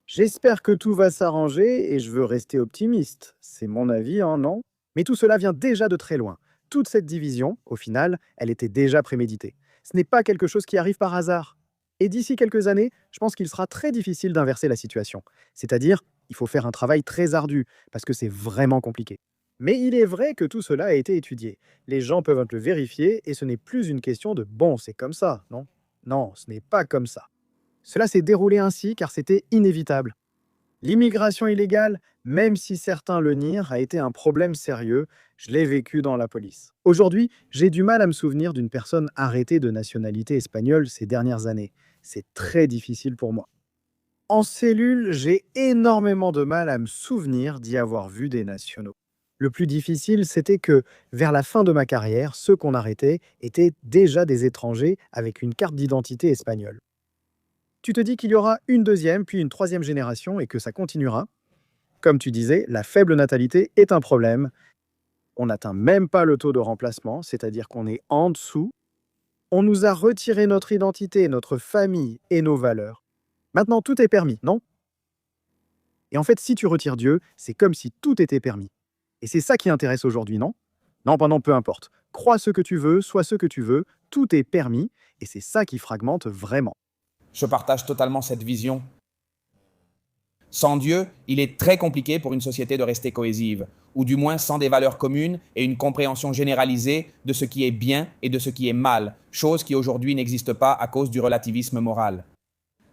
J'espère que tout va s'arranger et je veux rester optimiste. C'est mon avis, hein, non? Mais tout cela vient déjà de très loin. Toute cette division, au final, elle était déjà préméditée. Ce n'est pas quelque chose qui arrive par hasard. Et d'ici quelques années, je pense qu'il sera très difficile d'inverser la situation. C'est-à-dire, il faut faire un travail très ardu, parce que c'est vraiment compliqué. Mais il est vrai que tout cela a été étudié. Les gens peuvent le vérifier et ce n'est plus une question de bon, c'est comme ça, non? Non, ce n'est pas comme ça. Cela s'est déroulé ainsi car c'était inévitable. L'immigration illégale, même si certains le nient, a été un problème sérieux. Je l'ai vécu dans la police. Aujourd'hui, j'ai du mal à me souvenir d'une personne arrêtée de nationalité espagnole ces dernières années. C'est très difficile pour moi. En cellule, j'ai énormément de mal à me souvenir d'y avoir vu des nationaux. Le plus difficile, c'était que, vers la fin de ma carrière, ceux qu'on arrêtait étaient déjà des étrangers avec une carte d'identité espagnole. Tu te dis qu'il y aura une deuxième, puis une troisième génération et que ça continuera. Comme tu disais, la faible natalité est un problème. On n'atteint même pas le taux de remplacement, c'est-à-dire qu'on est en dessous. On nous a retiré notre identité, notre famille et nos valeurs. Maintenant, tout est permis, non? Et en fait, si tu retires Dieu, c'est comme si tout était permis. Et c'est ça qui intéresse aujourd'hui, non? Non, pendant peu importe. Crois ce que tu veux, sois ce que tu veux, tout est permis, et c'est ça qui fragmente vraiment. Je partage totalement cette vision. Sans Dieu, il est très compliqué pour une société de rester cohésive, ou du moins sans des valeurs communes et une compréhension généralisée de ce qui est bien et de ce qui est mal, chose qui aujourd'hui n'existe pas à cause du relativisme moral.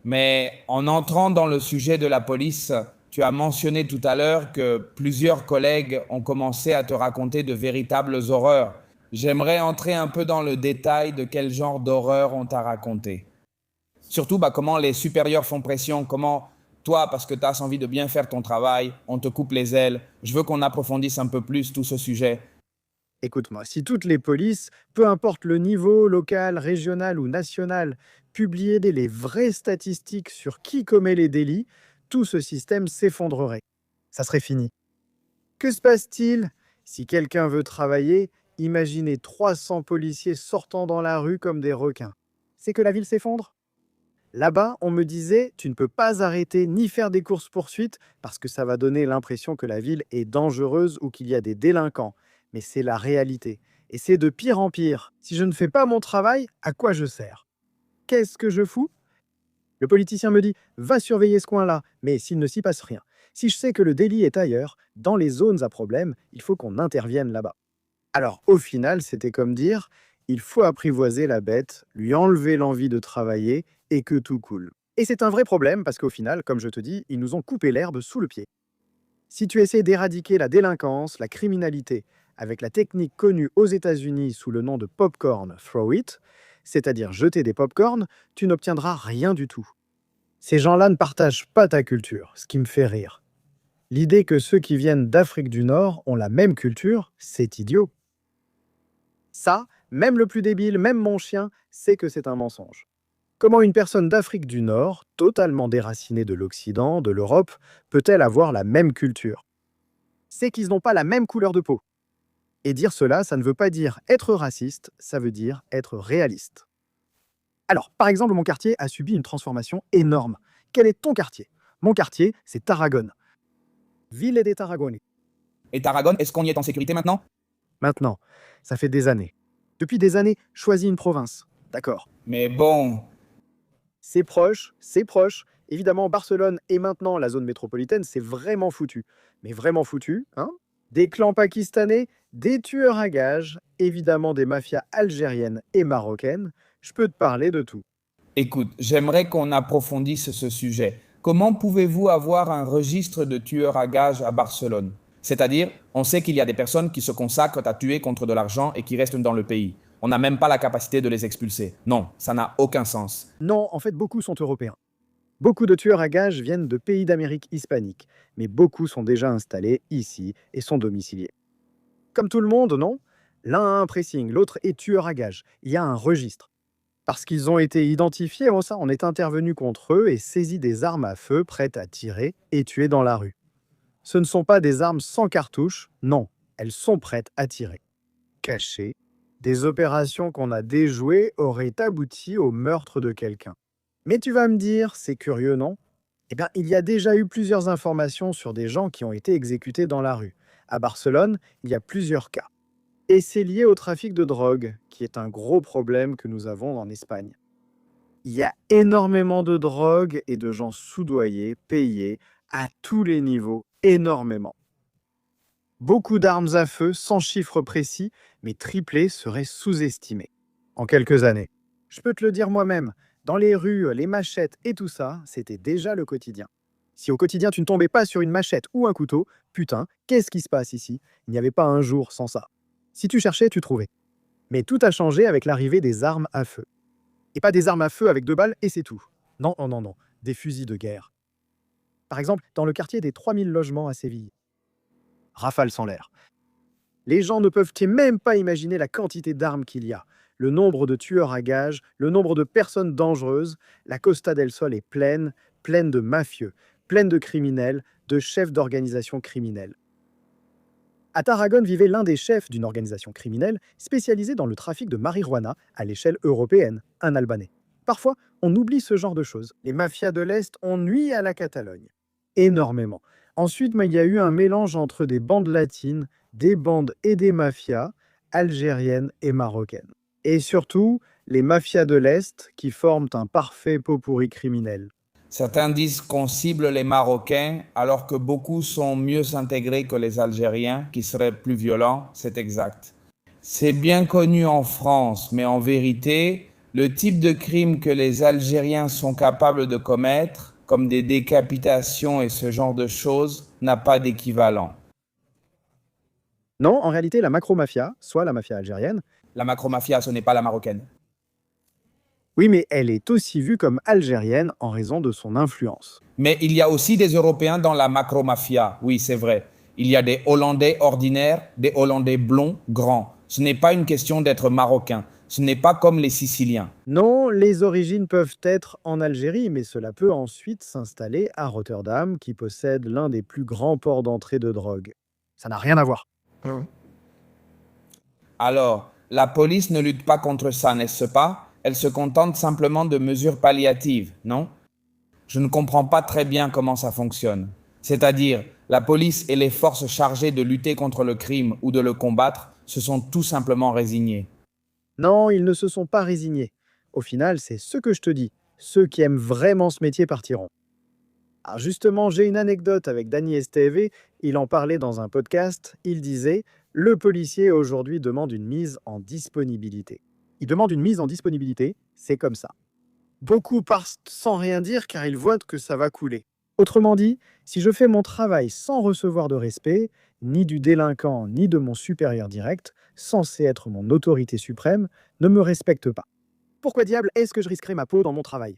Mais en entrant dans le sujet de la police, tu as mentionné tout à l'heure que plusieurs collègues ont commencé à te raconter de véritables horreurs. J'aimerais entrer un peu dans le détail de quel genre d'horreur on t'a raconté. Surtout, comment les supérieurs font pression, comment toi, parce que tu as envie de bien faire ton travail, on te coupe les ailes. Je veux qu'on approfondisse un peu plus tout ce sujet. Écoute-moi, si toutes les polices, peu importe le niveau, local, régional ou national, publiaient les vraies statistiques sur qui commet les délits, tout ce système s'effondrerait. Ça serait fini. Que se passe-t-il si quelqu'un veut travailler? Imaginez 300 policiers sortant dans la rue comme des requins. C'est que la ville s'effondre? Là-bas, on me disait, tu ne peux pas arrêter ni faire des courses-poursuites parce que ça va donner l'impression que la ville est dangereuse ou qu'il y a des délinquants. Mais c'est la réalité. Et c'est de pire en pire. Si je ne fais pas mon travail, à quoi je sers? Qu'est-ce que je fous? Le politicien me dit, va surveiller ce coin-là, mais s'il ne s'y passe rien. Si je sais que le délit est ailleurs, dans les zones à problème, il faut qu'on intervienne là-bas. Alors, au final, c'était comme dire, il faut apprivoiser la bête, lui enlever l'envie de travailler et que tout coule. Et c'est un vrai problème parce qu'au final, comme je te dis, ils nous ont coupé l'herbe sous le pied. Si tu essaies d'éradiquer la délinquance, la criminalité, avec la technique connue aux États-Unis sous le nom de popcorn throw it, c'est-à-dire jeter des popcorns, tu n'obtiendras rien du tout. Ces gens-là ne partagent pas ta culture, ce qui me fait rire. L'idée que ceux qui viennent d'Afrique du Nord ont la même culture, c'est idiot. Ça, même le plus débile, même mon chien, sait que c'est un mensonge. Comment une personne d'Afrique du Nord, totalement déracinée de l'Occident, de l'Europe, peut-elle avoir la même culture? C'est qu'ils n'ont pas la même couleur de peau. Et dire cela, ça ne veut pas dire être raciste, ça veut dire être réaliste. Alors, par exemple, mon quartier a subi une transformation énorme. Quel est ton quartier? Mon quartier, c'est Tarragone. Ville des Tarragone. Et Tarragone, est-ce qu'on y est en sécurité maintenant? Maintenant, ça fait des années. Depuis des années, choisis une province. D'accord. Mais bon, C'est proche, c'est proche. Évidemment, Barcelone et maintenant la zone métropolitaine, c'est vraiment foutu. Mais vraiment foutu, hein? Des clans pakistanais, des tueurs à gages, évidemment des mafias algériennes et marocaines. Je peux te parler de tout. écoute, j'aimerais qu'on approfondisse ce sujet. Comment pouvez-vous avoir un registre de tueurs à gages à Barcelone? C'est-à-dire, on sait qu'il y a des personnes qui se consacrent à tuer contre de l'argent et qui restent dans le pays. On n'a même pas la capacité de les expulser. Non, ça n'a aucun sens. Non, en fait, beaucoup sont européens. Beaucoup de tueurs à gages viennent de pays d'Amérique hispanique, mais beaucoup sont déjà installés ici et sont domiciliés. Comme tout le monde, non? L'un a un pressing, l'autre est tueur à gages. Il y a un registre. Parce qu'ils ont été identifiés, on est intervenu contre eux et saisi des armes à feu prêtes à tirer et tuer dans la rue. Ce ne sont pas des armes sans cartouche, non, elles sont prêtes à tirer. Cachées, des opérations qu'on a déjouées auraient abouti au meurtre de quelqu'un. Mais tu vas me dire, c'est curieux, non? Eh bien, il y a déjà eu plusieurs informations sur des gens qui ont été exécutés dans la rue. À Barcelone, il y a plusieurs cas. Et c'est lié au trafic de drogue, qui est un gros problème que nous avons en Espagne. Il y a énormément de drogue et de gens soudoyés, payés, à tous les niveaux, énormément. Beaucoup d'armes à feu, sans chiffre précis, mais triplées, seraient sous-estimées. En quelques années. Je peux te le dire moi-même, dans les rues, les machettes et tout ça, c'était déjà le quotidien. Si au quotidien tu ne tombais pas sur une machette ou un couteau, putain, qu'est-ce qui se passe ici? Il n'y avait pas un jour sans ça. Si tu cherchais, tu trouvais. Mais tout a changé avec l'arrivée des armes à feu. Et pas des armes à feu avec 2 balles et c'est tout. Non, non, non, non, des fusils de guerre. Par exemple, dans le quartier des 3000 logements à Séville. Rafale sans l'air. Les gens ne peuvent même pas imaginer la quantité d'armes qu'il y a, le nombre de tueurs à gages, le nombre de personnes dangereuses. La Costa del Sol est pleine, pleine de mafieux, pleine de criminels, de chefs d'organisations criminelles. À Tarragone vivait l'un des chefs d'une organisation criminelle spécialisée dans le trafic de marijuana à l'échelle européenne, un Albanais. Parfois, on oublie ce genre de choses. Les mafias de l'Est ont nui à la Catalogne. Énormément. Ensuite, il y a eu un mélange entre des bandes latines, des bandes et des mafias, algériennes et marocaines. Et surtout, les mafias de l'Est qui forment un parfait pot-pourri criminel. Certains disent qu'on cible les Marocains alors que beaucoup sont mieux intégrés que les Algériens qui seraient plus violents, c'est exact. C'est bien connu en France, mais en vérité, le type de crime que les Algériens sont capables de commettre, comme des décapitations et ce genre de choses, n'a pas d'équivalent. Non, en réalité, la macro-mafia, soit la mafia algérienne, La macromafia, ce n'est pas la marocaine. oui, mais elle est aussi vue comme algérienne en raison de son influence. Mais il y a aussi des Européens dans la macromafia, oui, c'est vrai. Il y a des Hollandais ordinaires, des Hollandais blonds, grands. Ce n'est pas une question d'être marocain. Ce n'est pas comme les Siciliens. Non, les origines peuvent être en Algérie, mais cela peut ensuite s'installer à Rotterdam, qui possède l'un des plus grands ports d'entrée de drogue. Ça n'a rien à voir. Alors, la police ne lutte pas contre ça, n'est-ce pas? Elle se contente simplement de mesures palliatives, non? Je ne comprends pas très bien comment ça fonctionne. C'est-à-dire, la police et les forces chargées de lutter contre le crime ou de le combattre se sont tout simplement résignés. Non, ils ne se sont pas résignés. Au final, c'est ce que je te dis. Ceux qui aiment vraiment ce métier partiront. Alors justement, j'ai une anecdote avec Dani Esteve. Il en parlait dans un podcast. Il disait « Le policier aujourd'hui demande une mise en disponibilité. » Il demande une mise en disponibilité, c'est comme ça. Beaucoup partent sans rien dire car ils voient que ça va couler. Autrement dit, si je fais mon travail sans recevoir de respect, ni du délinquant, ni de mon supérieur direct, censé être mon autorité suprême, ne me respecte pas. Pourquoi diable est-ce que je risquerais ma peau dans mon travail?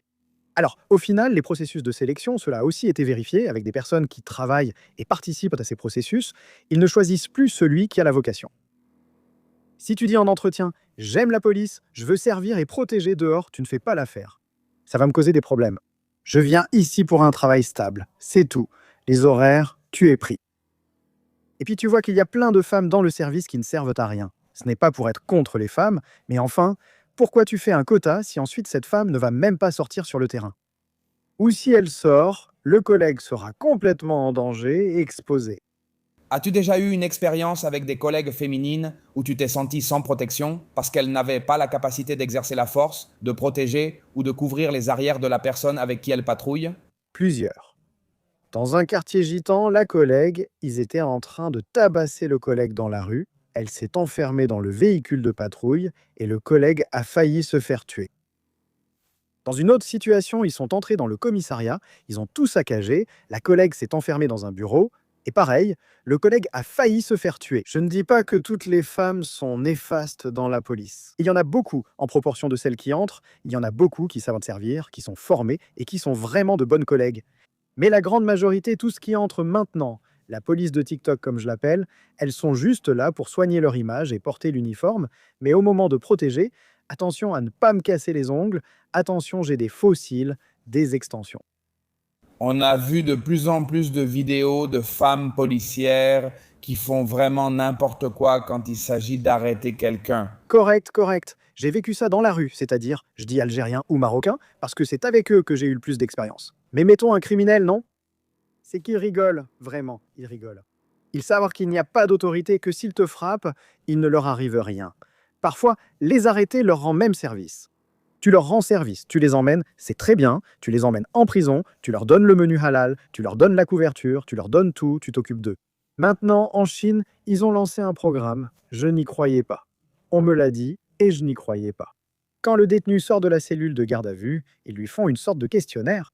Alors, au final, les processus de sélection, cela a aussi été vérifié avec des personnes qui travaillent et participent à ces processus. Ils ne choisissent plus celui qui a la vocation. Si tu dis en entretien « J'aime la police, je veux servir et protéger dehors », tu ne fais pas l'affaire. Ça va me causer des problèmes. Je viens ici pour un travail stable, c'est tout. Les horaires, tu es pris. Et puis tu vois qu'il y a plein de femmes dans le service qui ne servent à rien. Ce n'est pas pour être contre les femmes, mais enfin, pourquoi tu fais un quota si ensuite cette femme ne va même pas sortir sur le terrain? Ou si elle sort, le collègue sera complètement en danger et exposé. As-tu déjà eu une expérience avec des collègues féminines où tu t'es senti sans protection parce qu'elles n'avaient pas la capacité d'exercer la force, de protéger ou de couvrir les arrières de la personne avec qui elles patrouillent? Plusieurs. Dans un quartier gitan, la collègue, ils étaient en train de tabasser le collègue dans la rue. Elle s'est enfermée dans le véhicule de patrouille et le collègue a failli se faire tuer. Dans une autre situation, ils sont entrés dans le commissariat, ils ont tout saccagé, la collègue s'est enfermée dans un bureau, et pareil, le collègue a failli se faire tuer. Je ne dis pas que toutes les femmes sont néfastes dans la police. Il y en a beaucoup en proportion de celles qui entrent, il y en a beaucoup qui savent servir, qui sont formés et qui sont vraiment de bonnes collègues. Mais la grande majorité, tout ce qui entre maintenant, la police de TikTok comme je l'appelle, elles sont juste là pour soigner leur image et porter l'uniforme, mais au moment de protéger, attention à ne pas me casser les ongles, attention j'ai des faux cils, des extensions. On a vu de plus en plus de vidéos de femmes policières qui font vraiment n'importe quoi quand il s'agit d'arrêter quelqu'un. Correct, correct. J'ai vécu ça dans la rue, c'est-à-dire, je dis algérien ou marocain, parce que c'est avec eux que j'ai eu le plus d'expérience. Mais mettons un criminel, non? C'est qu'ils rigolent, vraiment, ils rigolent. Ils savent qu'il n'y a pas d'autorité, que s'ils te frappent, il ne leur arrive rien. Parfois, les arrêter leur rend même service. Tu leur rends service, tu les emmènes, c'est très bien, tu les emmènes en prison, tu leur donnes le menu halal, tu leur donnes la couverture, tu leur donnes tout, tu t'occupes d'eux. Maintenant, en Chine, ils ont lancé un programme. Je n'y croyais pas. On me l'a dit et je n'y croyais pas. Quand le détenu sort de la cellule de garde à vue, ils lui font une sorte de questionnaire.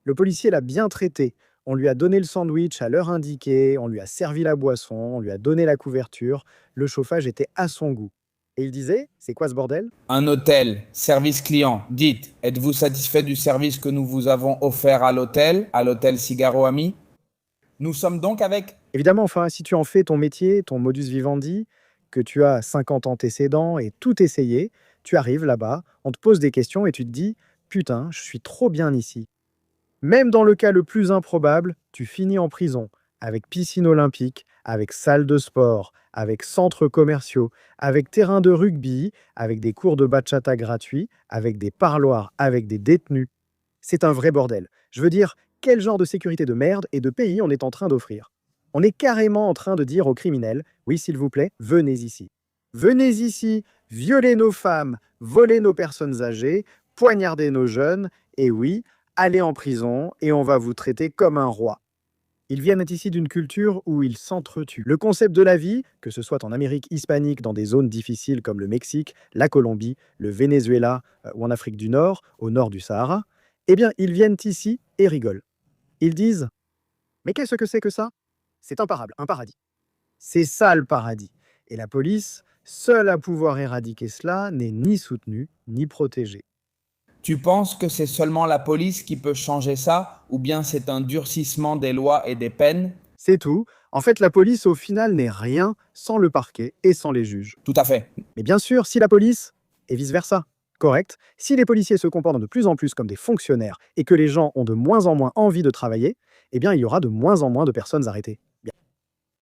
Le policier l'a bien traité. On lui a donné le sandwich à l'heure indiquée, on lui a servi la boisson, on lui a donné la couverture. Le chauffage était à son goût. Et il disait, c'est quoi ce bordel? Un hôtel, service client. Dites, êtes-vous satisfait du service que nous vous avons offert à l'hôtel Cigaro Ami? Nous sommes donc avec... Évidemment, enfin, si tu en fais ton métier, ton modus vivendi, que tu as 50 antécédents et tout essayé, tu arrives là-bas, on te pose des questions et tu te dis, putain, je suis trop bien ici. Même dans le cas le plus improbable, tu finis en prison, avec piscine olympique, avec salle de sport, avec centres commerciaux, avec terrain de rugby, avec des cours de bachata gratuits, avec des parloirs, avec des détenus. C'est un vrai bordel. Je veux dire, quel genre de sécurité de merde et de pays on est en train d'offrir? On est carrément en train de dire aux criminels, oui s'il vous plaît, venez ici. Venez ici, violer nos femmes, voler nos personnes âgées, poignarder nos jeunes, et oui, allez en prison et on va vous traiter comme un roi. Ils viennent ici d'une culture où ils s'entretuent. Le concept de la vie, que ce soit en Amérique hispanique, dans des zones difficiles comme le Mexique, la Colombie, le Venezuela ou en Afrique du Nord, au nord du Sahara, eh bien, ils viennent ici et rigolent. Ils disent, mais qu'est-ce que c'est que ça? C'est imparable, un paradis. C'est ça le paradis. Et la police, seule à pouvoir éradiquer cela, n'est ni soutenue ni protégée. Tu penses que c'est seulement la police qui peut changer ça, ou bien c'est un durcissement des lois et des peines? C'est tout. En fait, la police, au final, n'est rien sans le parquet et sans les juges. Tout à fait. Mais bien sûr, si la police, et vice-versa, correct, si les policiers se comportent de plus en plus comme des fonctionnaires et que les gens ont de moins en moins envie de travailler, eh bien, il y aura de moins en moins de personnes arrêtées.